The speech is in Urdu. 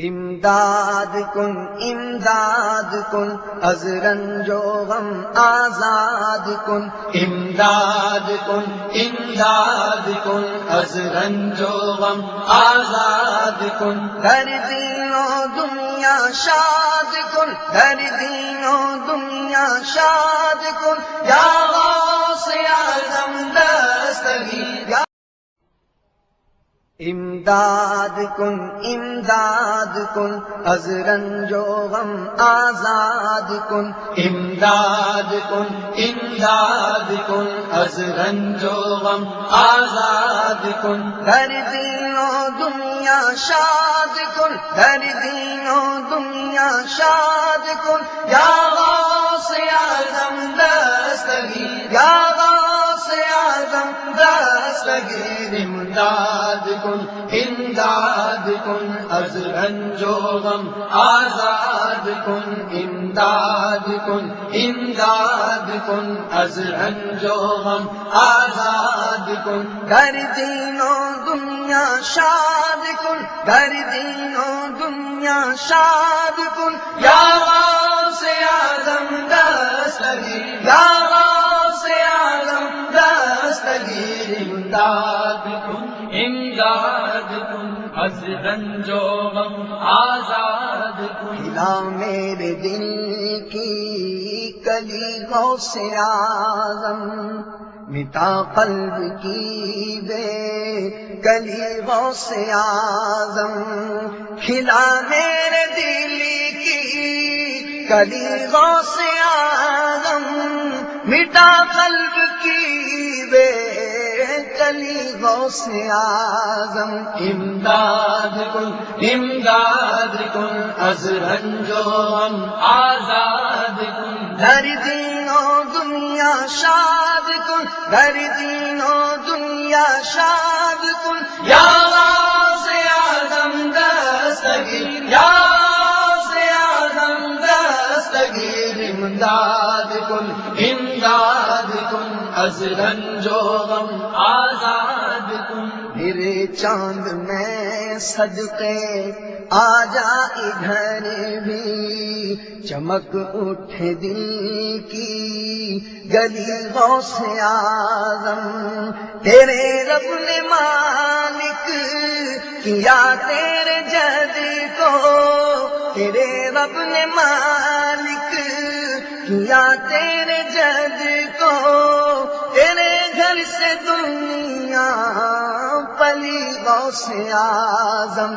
امداد کن از رنج و غم آزاد کن، امداد کن از رنج و غم آزاد کن، در دین و دنیا شاد کن، در دین و دنیا شاد کن، یا غوث اعظم دستگیر. امداد کن از رنج و غم آزاد کن، امداد کن از رنج و غم آزاد کن، در دین و دنیا شاد کن، در دین و دنیا شاد کن، یا غوث اعظم دستگیر، یا غوث اعظم دستگیر. امداد کن از رنج و غم آزاد کن، امداد کن از رنج و غم آزاد کن، در دین و دنیا شاد کن، در دین و دنیا شاد کن، یا غوث اعظم دستگیر، یا غوث اعظم دستگیر. امداد کن از رنج و غم آزاد کن، کھلا میرے دل کی کلی غوث اعظم، مٹا قلب کی بے کلی غوث اعظم، کھلا میرے دل کی کلی غوث اعظم، مٹا قلب کی بے کلی غوث اعظم. امداد کن از رنج و غم آزاد کن، در دین و دنیا شاد کن، در دین و دنیا شاد کن، یا غوث اعظم دستگیر، یا غوث اعظم دستگیر. امداد کن از رنج و غم آزاد کن، میرے چاند میں صدقے آ جا ادھر بھی، چمک اٹھے دل کی گلی غوث اعظم، تیرے رب نے مالک کیا تیرے جد کو، تیرے رب نے مالک کیا تیرے جد کو، تیرے گھر سے دنیا پلی غوث اعظم.